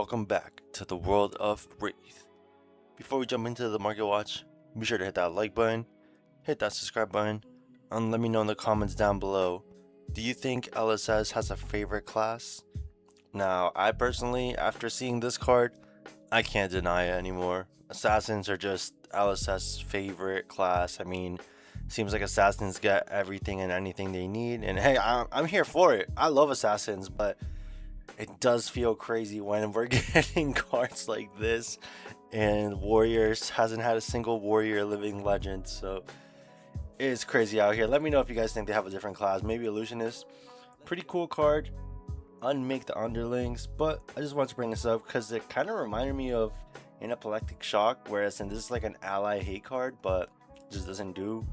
Welcome back to the world of Wraith. Before we jump into the market watch, be sure to hit that like button, hit that subscribe button, and let me know in the comments down below. Do you think LSS has a favorite class? Now, I personally, after seeing this card, I can't deny it anymore. Assassins are just LSS favorite class. I mean, seems like assassins get everything and anything they need, and hey, I'm here for it. I love assassins, but it does feel crazy when we're getting cards like this, and Warriors hasn't had a single Warrior living legend, so it's crazy out here. Let me know if you guys think they have a different class. Maybe Illusionist. Pretty cool card. Unmake the underlings, but I just wanted to bring this up because it kind of reminded me of an epileptic shock, whereas in this is like an ally hate card, but just doesn't do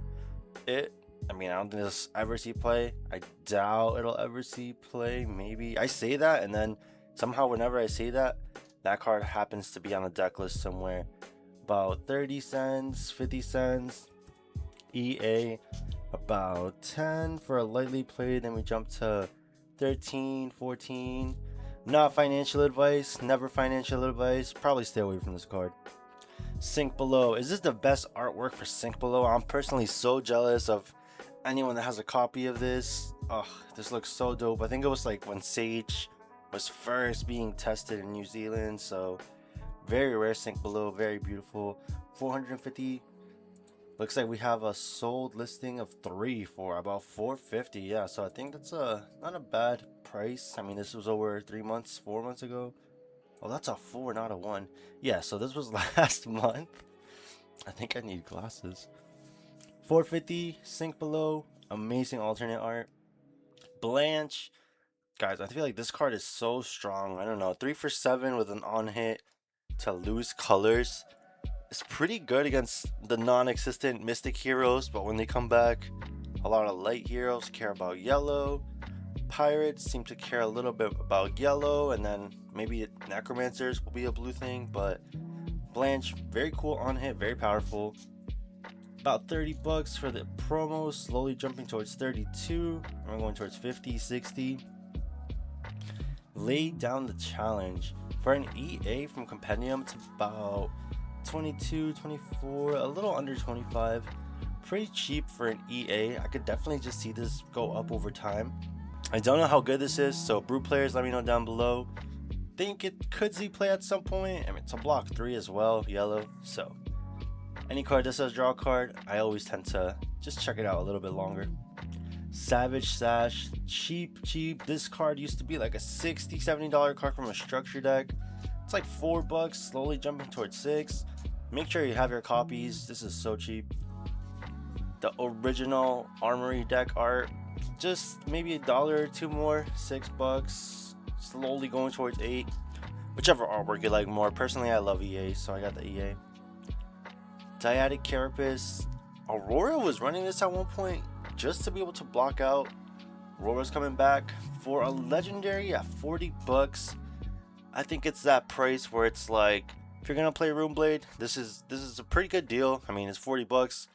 it. I mean, I don't think this ever see play. I doubt it'll ever see play. Maybe I say that, and then somehow whenever I say that, that card happens to be on a deck list somewhere. About 30 cents, 50 cents. EA about 10 for a lightly played. Then we jump to 13, 14. Not financial advice. Never financial advice. Probably stay away from this card. Sink Below. Is this the best artwork for Sink Below? I'm personally so jealous of anyone that has a copy of this. Oh, this looks so dope. I think it was like when Sage was first being tested in New Zealand. So very rare Sink Below, very beautiful. 450. Looks like we have a sold listing of 3 for about 450. Yeah, so I think that's not a bad price. I mean, this was over 4 months ago. Oh, that's a 4, not a 1. Yeah, so this was last month. I think I need glasses. 450, Sink Below, amazing alternate art. Blanche, guys, I feel like this card is so strong. I don't know, 3 for 7 with an on hit to lose colors. It's pretty good against the non-existent Mystic heroes, but when they come back, a lot of light heroes care about yellow. Pirates seem to care a little bit about yellow, and then maybe Necromancers will be a blue thing, but Blanche, very cool on hit, very powerful. About 30 bucks for the promo, slowly jumping towards 32. We're going towards 50, 60. Lay Down the Challenge. For an EA from Compendium, it's about 22, 24, a little under 25. Pretty cheap for an EA. I could definitely just see this go up over time. I don't know how good this is, so brew players, let me know down below. Think it could see play at some point. I mean, it's a block 3 as well, yellow, so any card that says draw a card, I always tend to just check it out a little bit longer. Savage Sash, cheap. This card used to be like a $60, $70 card from a structure deck. It's like 4 bucks, slowly jumping towards 6. Make sure you have your copies. This is so cheap. The original Armory deck art, just maybe $1 or 2 more, 6 bucks. Slowly going towards 8. Whichever artwork you like more. Personally, I love EA, so I got the EA. Dyadic Carapace. Aurora was running this at one point just to be able to block out. Aurora's coming back for a legendary at 40 bucks. I think it's that price where it's like, if you're gonna play Runeblade, this is a pretty good deal. I mean, it's 40 bucks.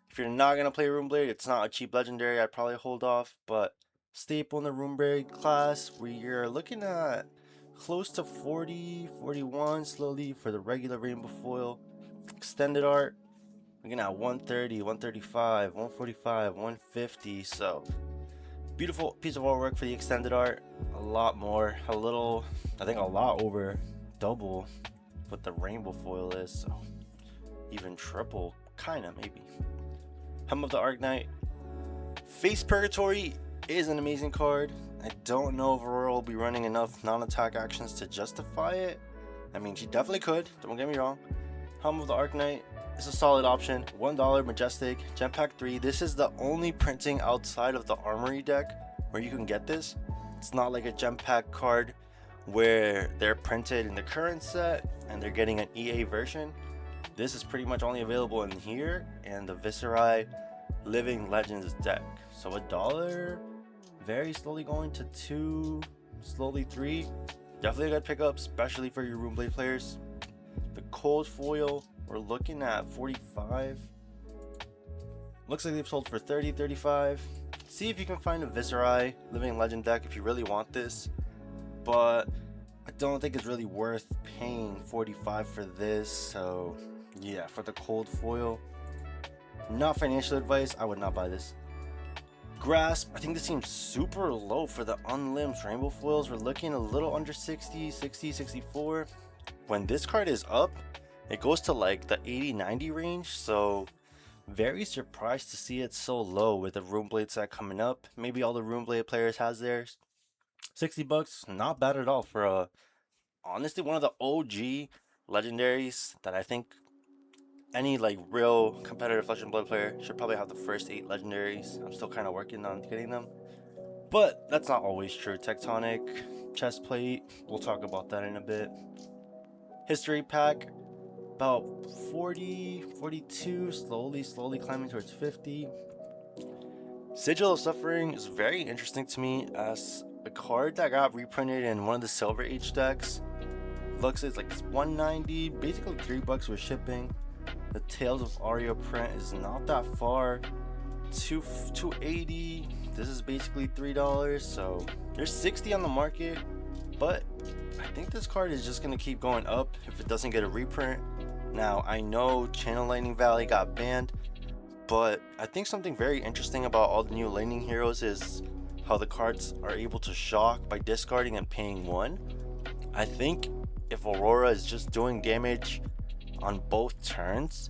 If you're not gonna play Runeblade, it's not a cheap legendary. I'd probably hold off, but staple in the Runeblade class, we're looking at close to 40, 41 slowly for the regular rainbow foil. Extended art, looking at 130, 135, 145, 150. So beautiful piece of artwork for the extended art. A lot more, I think a lot over double what the rainbow foil is, so even triple, kinda maybe. Helm of the Arknight. Face Purgatory is an amazing card. I don't know if Aurora will be running enough non-attack actions to justify it. I mean, she definitely could, don't get me wrong. Helm of the Arknight is a solid option. $1 Majestic, Gem Pack 3. This is the only printing outside of the Armory deck where you can get this. It's not like a Gem Pack card where they're printed in the current set and they're getting an EA version. This is pretty much only available in here and the Viserai Living Legends deck. So $1, very slowly going to 2, slowly 3. Definitely a good pickup, especially for your Runeblade players. The cold foil, we're looking at 45. Looks like they've sold for 30, 35. See if you can find a Viserai Living Legend deck if you really want this. But I don't think it's really worth paying 45 for this. So yeah, for the cold foil, not financial advice, I would not buy this. Grasp, I think this seems super low for the unlimbed rainbow foils. We're looking a little under 60, 64. When this card is up, it goes to like the 80, 90 range. So very surprised to see it so low with the Runeblade set coming up. Maybe all the Runeblade players has theirs. 60 bucks, not bad at all for honestly one of the OG legendaries that I think any like real competitive Flesh and Blood player should probably have the first 8 legendaries. I'm still kind of working on getting them, but that's not always true. Tectonic, chestplate, we'll talk about that in a bit. History pack, about 40, 42, slowly climbing towards 50. Sigil of Suffering is very interesting to me as a card that got reprinted in one of the Silver Age decks. Looks it's like it's 190, basically $3 with shipping. The Tales of Aria print is not that far. 280. This is basically $3. So there's 60 on the market, but I think this card is just gonna keep going up if it doesn't get a reprint. Now I know Channel Lightning Valley got banned, but I think something very interesting about all the new Lightning heroes is how the cards are able to shock by discarding and paying 1. I think if Aurora is just doing damage on both turns,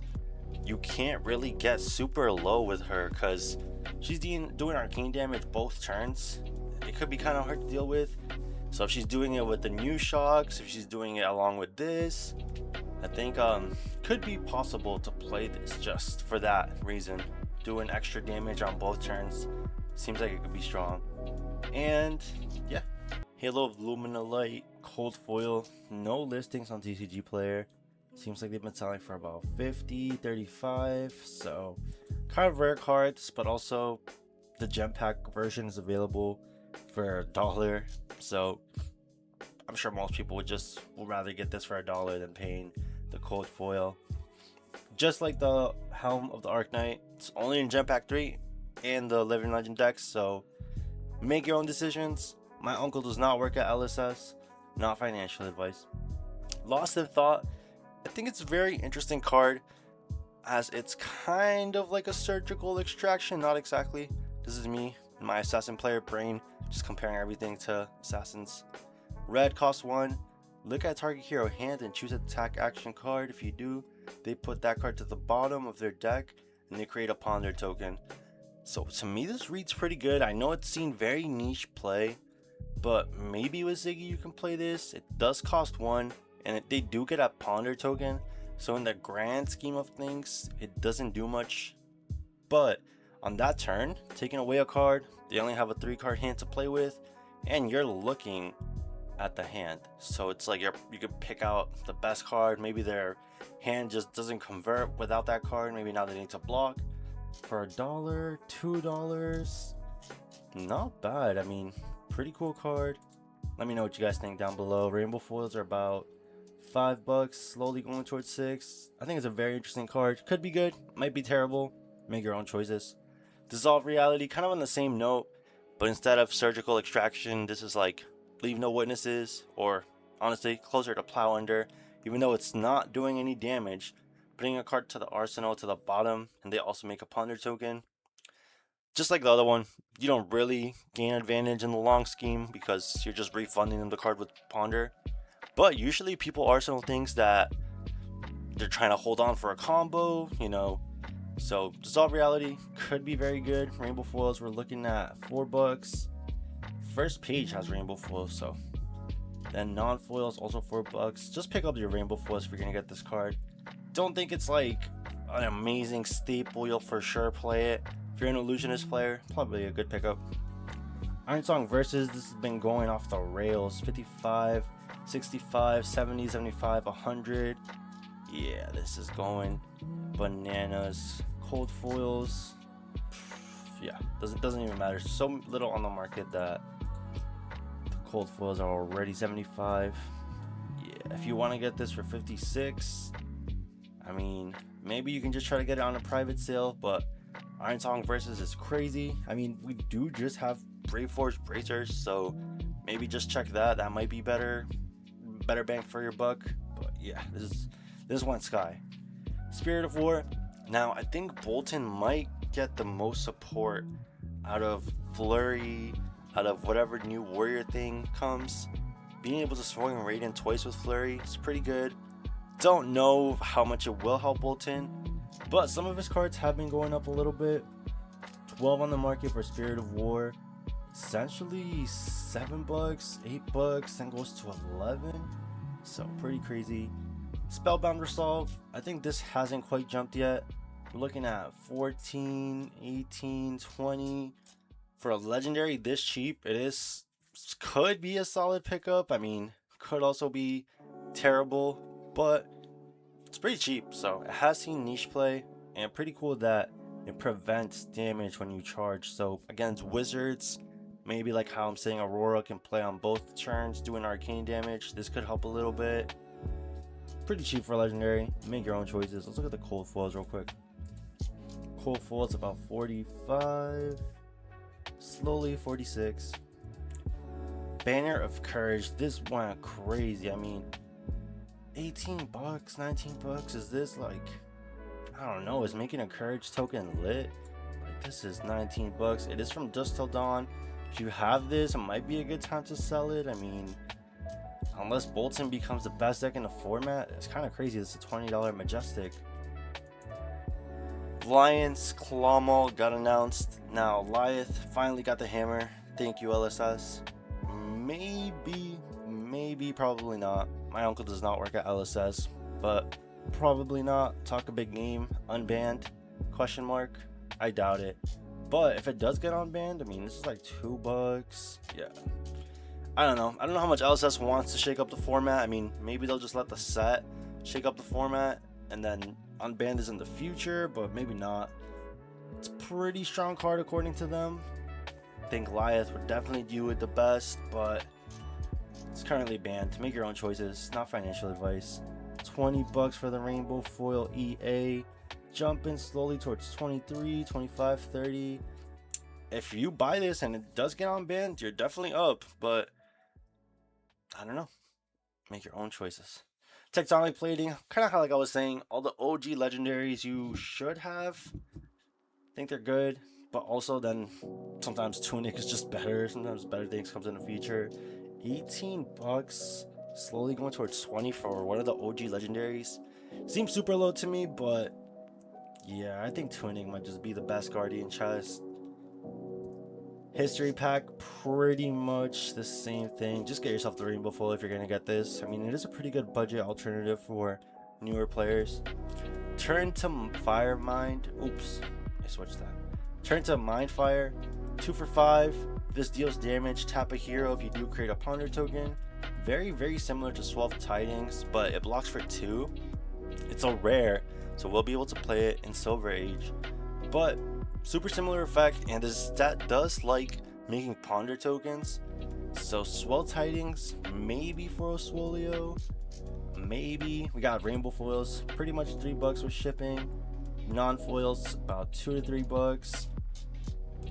you can't really get super low with her because she's doing arcane damage both turns. It could be kind of hard to deal with. So if she's doing it with the new shocks, if she's doing it along with this, I think could be possible to play this just for that reason. Doing extra damage on both turns seems like it could be strong. And yeah, Halo of Lumina Light cold foil, no listings on TCG Player. Seems like they've been selling for about 50, 35. So kind of rare cards, but also the gem pack version is available for $1. So I'm sure most people would rather get this for $1 than paying the cold foil. Just like the Helm of the Arknight, it's only in gem pack 3 and the Living Legend decks. So make your own decisions. My uncle does not work at LSS. Not financial advice. Lost in Thought, I think it's a very interesting card as it's kind of like a surgical extraction. Not exactly. This is me, my assassin player brain, just comparing everything to assassins. Red costs 1. Look at target hero hand and choose an attack action card. If you do, they put that card to the bottom of their deck and they create a Ponder token. So to me this reads pretty good. I know it's seen very niche play, but maybe with Ziggy you can play this. It does cost 1 and they do get a Ponder token, so in the grand scheme of things it doesn't do much. But on that turn, taking away a card, they only have a 3-card hand to play with, and you're looking at the hand. So it's like you could pick out the best card. Maybe their hand just doesn't convert without that card. Maybe now they need to block. For $1, $2, not bad. I mean, pretty cool card. Let me know what you guys think down below. Rainbow foils are about $5, slowly going towards 6. I think it's a very interesting card. Could be good, might be terrible. Make your own choices. Dissolve Reality, kind of on the same note, but instead of surgical extraction, this is like Leave No Witnesses, or honestly closer to Plow Under. Even though it's not doing any damage, putting a card to the arsenal to the bottom, and they also make a Ponder token. Just like the other one, you don't really gain advantage in the long scheme because you're just refunding them the card with Ponder. But usually people arsenal things that they're trying to hold on for a combo, you know. So Dissolve Reality could be very good. Rainbow foils, we're looking at $4. First page has rainbow foils, so then non-foils also $4. Just pick up your rainbow foils if you're gonna get this card. Don't think it's like an amazing staple. You'll for sure play it. If you're an Illusionist player, probably a good pickup. Iron Song Versus, this has been going off the rails. 55, 65, 70, 75, 100. Yeah, this is going bananas. Cold foils, yeah, doesn't even matter. So little on the market that the cold foils are already 75. Yeah, if you want to get this for 56, I mean, maybe you can just try to get it on a private sale, but Iron Song Versus is crazy. I mean, we do just have Brave Force Bracers, so maybe just check that. That might be better. better bang for your buck. But yeah, this went sky. Spirit of War. Now I think Bolton might get the most support out of Flurry, out of whatever new warrior thing comes. Being able to swing Raiden twice with Flurry is pretty good. Don't know how much it will help Bolton, but some of his cards have been going up a little bit. 12 on the market for Spirit of War. Essentially $7, $8, then goes to 11. So pretty crazy. Spellbound Resolve. I think this hasn't quite jumped yet. We're looking at 14, 18, 20. For a legendary this cheap, could be a solid pickup. I mean, could also be terrible, but it's pretty cheap. So it has seen niche play, and pretty cool that it prevents damage when you charge. So against wizards, maybe like how I'm saying Aurora can play on both turns doing arcane damage, this could help a little bit. Pretty cheap for legendary. Make your own choices. Let's look at the cold foils real quick. Cold foils about 45, slowly 46. Banner of Courage. This went crazy. I mean, $18, $19. Is this like, I don't know, is making a Courage token lit? Like, this is $19. It is from Dusk Till Dawn. If you have this, it might be a good time to sell it. I mean, unless Bolton becomes the best deck in the format, it's kind of crazy. It's a $20 Majestic. Alliance Clawmaul got announced. Now Lyeth finally got the hammer. Thank you, LSS. Maybe, probably not. My uncle does not work at LSS, but probably not. Talk a big name. Unbanned? Question mark. I doubt it. But if it does get unbanned, I mean, this is like $2. Yeah. I don't know how much LSS wants to shake up the format. I mean, maybe they'll just let the set shake up the format and then unbanned is in the future, but maybe not. It's a pretty strong card according to them. I think Lyeth would definitely do it the best, but it's currently banned. Make your own choices, not financial advice. $20 for the Rainbow Foil EA. Jumping slowly towards 23, 25, 30. If you buy this and it does get unbanned, you're definitely up, but I don't know. Make your own choices. Tectonic Plating, kind of like I was saying, all the OG legendaries you should have. I think they're good, but also then sometimes Tunic is just better. Sometimes better things comes in the future. $18, slowly going towards 20 for one of the OG legendaries. Seems super low to me, but yeah, I think Tunic might just be the best Guardian chest. History pack, pretty much the same thing. Just get yourself the Rainbow Foil if you're gonna get this. I mean, it is a pretty good budget alternative for newer players. Turn to Firemind. Oops, I switched that. Turn to Mindfire. 2 for 5. This deals damage. Tap a hero if you do create a Ponder token. Very similar to Swell Tidings, but it blocks for 2. It's a rare, so we'll be able to play it in Silver Age. But super similar effect, and this stat does like making Ponder tokens. So Swell Tidings, maybe for Oswolio, maybe. We got Rainbow Foils, pretty much $3 with shipping. Non-foils, about $2 to $3.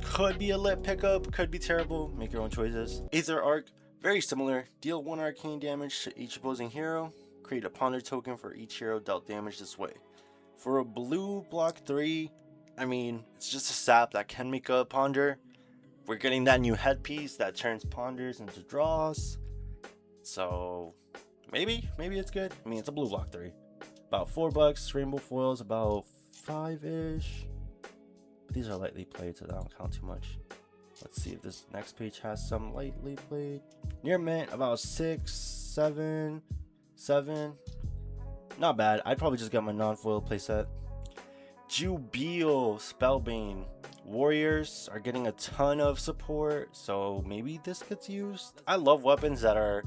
Could be a lit pickup, could be terrible. Make your own choices. Aether Arc, very similar. Deal 1 arcane damage to each opposing hero. Create a Ponder token for each hero dealt damage this way. For a blue block 3, I mean, it's just a sap that can make a Ponder. We're getting that new headpiece that turns Ponders into draws. So maybe it's good. I mean, it's a blue block 3. About $4. Rainbow Foils about 5-ish. But these are lightly played, so that don't count too much. Let's see if this next page has some lightly played. Near mint, about 6, 7. Not bad. I'd probably just get my non-foil playset. Jubile, Spellbane. Warriors are getting a ton of support, so maybe this gets used. I love weapons that are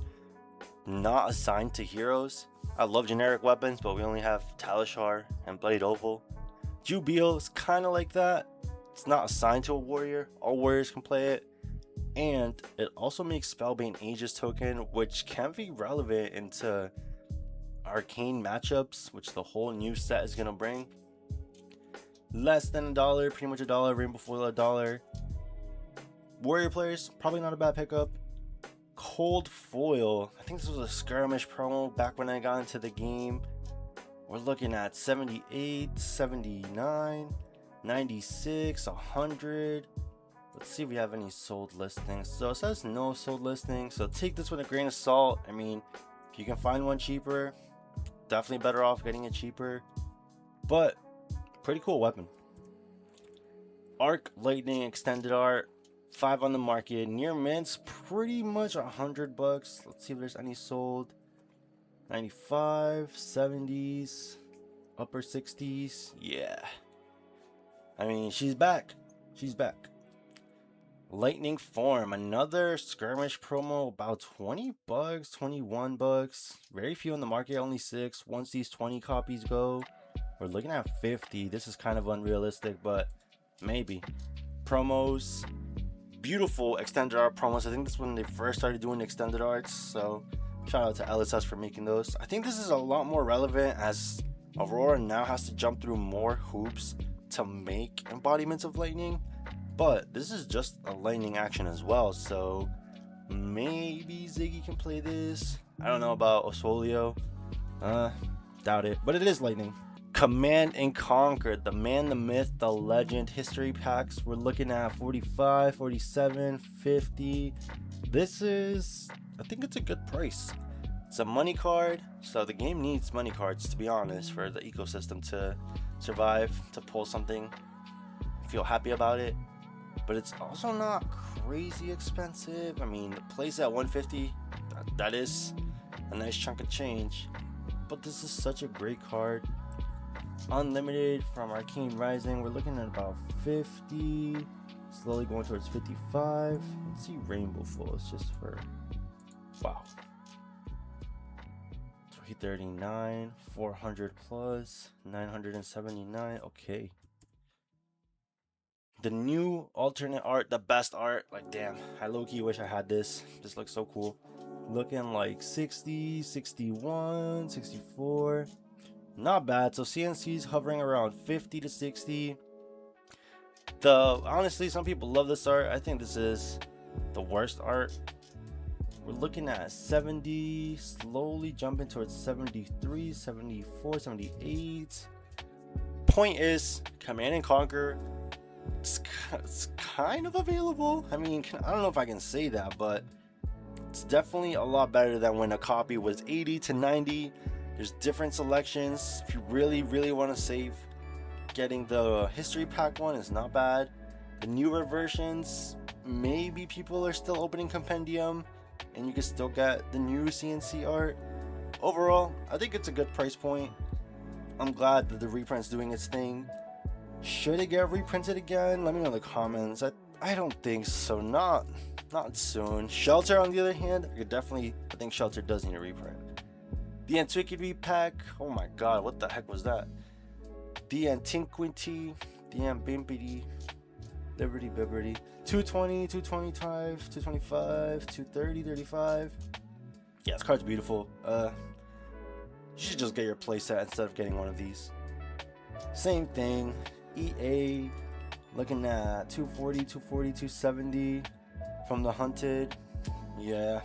not assigned to heroes. I love generic weapons, but we only have Talishar and Blade Oval. Jubile is kind of like that. It's not assigned to a warrior. All warriors can play it. And it also makes Spellbane Aegis token, which can be relevant into arcane matchups, which the whole new set is going to bring. Less than $1, pretty much $1. Rainbow Foil $1. Warrior players, probably not a bad pickup. cold foil. I think this was a skirmish promo back when I got into the game. We're looking at 78, 79, 96, 100. Let's see if we have any sold listings. So it says no sold listings, so take this with a grain of salt. I mean, if you can find one cheaper, definitely better off getting it cheaper, but pretty cool weapon. Arc Lightning extended art, 5 on the market. Near mint's pretty much $100. Let's see if there's any sold. 95, 70s, upper 60s. Yeah, I mean, she's back. She's back. Lightning Form, another skirmish promo, about $20, $21. Very few on the market, only 6. Once these 20 copies go, we're looking at 50. This is kind of unrealistic, but maybe. Promos, beautiful extended art promos. I think this is when they first started doing extended arts, so shout out to LSS for making those. I think this is a lot more relevant as Aurora now has to jump through more hoops to make embodiments of lightning, but this is just a lightning action as well, so maybe Ziggy can play this. I don't know about Oswolio, doubt it, but it is lightning. Command and Conquer, the man, the myth, the legend history packs. We're looking at 45, 47, 50. This is, I think it's a good price. It's a money card, so the game needs money cards, to be honest, for the ecosystem to survive, to pull something, feel happy about it. But it's also not crazy expensive. I mean, the place at 150, that is a nice chunk of change. But this is such a great card. Unlimited from Arcane Rising, we're looking at about 50, slowly going towards 55. Let's see Rainbow Falls just for, wow, 339, 400 plus, 979. Okay, the new alternate art, the best art. Like, damn, I low-key wish I had this. This looks so cool. Looking like 60, 61, 64. Not bad. So CNC's hovering around 50 to 60. Honestly, some people love this art. I think this is the worst art. We're looking at 70, slowly jumping towards 73, 74, 78. Point is, Command and Conquer, it's kind of available. I mean, I don't know if I can say that, but it's definitely a lot better than when a copy was 80 to 90. There's different selections. If you really want to save, getting the history pack one is not bad. The newer versions, maybe people are still opening Compendium and you can still get the new CNC art. Overall, I think it's a good price point. I'm glad that the reprint's doing its thing. Should it get reprinted again? Let me know in the comments. I don't think so. Not soon. Shelter, on the other hand, I think Shelter does need a reprint. The Antiquity pack, oh my god, what the heck was that? The Antiquity, the Ambimpity, Liberty Bibberty, 220, 225, 225, 230, 35. Yeah, this card's beautiful. You should just get your playset instead of getting one of these. Same thing, EA, looking at 240, 240, 270 from the Hunted. Yeah,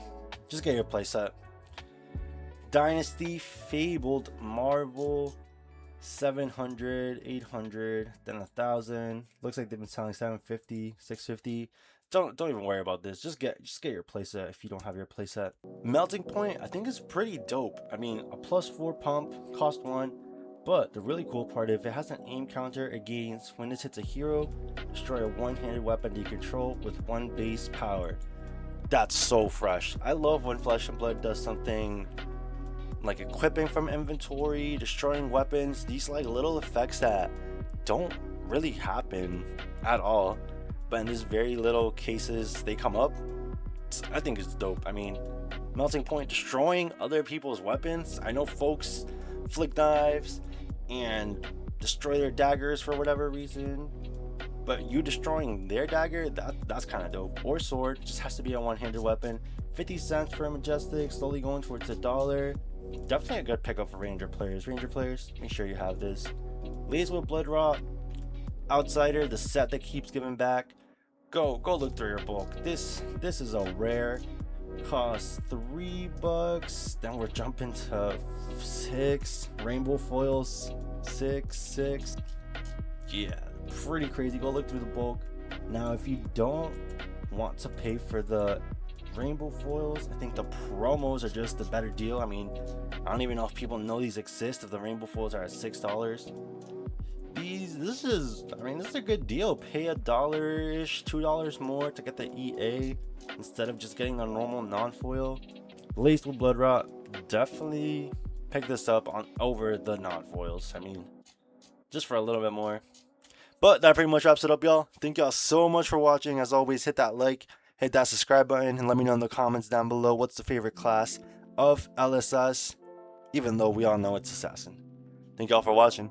just get your playset. Dynasty, Fabled, Marvel, 700, 800, then 1,000. Looks like they've been selling 750, 650. Don't even worry about this. Just get your playset if you don't have your playset. Melting Point, I think is pretty dope. I mean, a +4 pump, cost 1. But the really cool part, if it has an aim counter, it gains when it hits a hero, destroy a one-handed weapon you control with 1 base power. That's so fresh. I love when Flesh and Blood does something like equipping from inventory, destroying weapons, these like little effects that don't really happen at all, but in these very little cases they come up. I think it's dope. I mean, Melting Point destroying other people's weapons. I know folks flick knives and destroy their daggers for whatever reason, but you destroying their dagger, that's kind of dope. Or sword, just has to be a one-handed weapon. 50 cents for a Majestic, slowly going towards $1. Definitely a good pickup for Ranger players. Make sure you have this. Lays with Blood Rot, Outsider, the set that keeps giving back. Go look through your bulk. This is a rare. costs $3. Then we're jumping to 6 rainbow foils. 6. Yeah, pretty crazy. Go look through the bulk. Now, if you don't want to pay for the rainbow foils, I think the promos are just a better deal. I mean, I don't even know if people know these exist. If the rainbow foils are at $6, this is a good deal. Pay $1-ish, $2 more to get the EA instead of just getting the normal non-foil. Laced with blood rot, definitely pick this up over the non-foils. I mean, just for a little bit more. But that pretty much wraps it up, y'all. Thank y'all so much for watching. As always, hit that like, hit that subscribe button, and let me know in the comments down below what's the favorite class of LSS, even though we all know it's Assassin. Thank y'all for watching.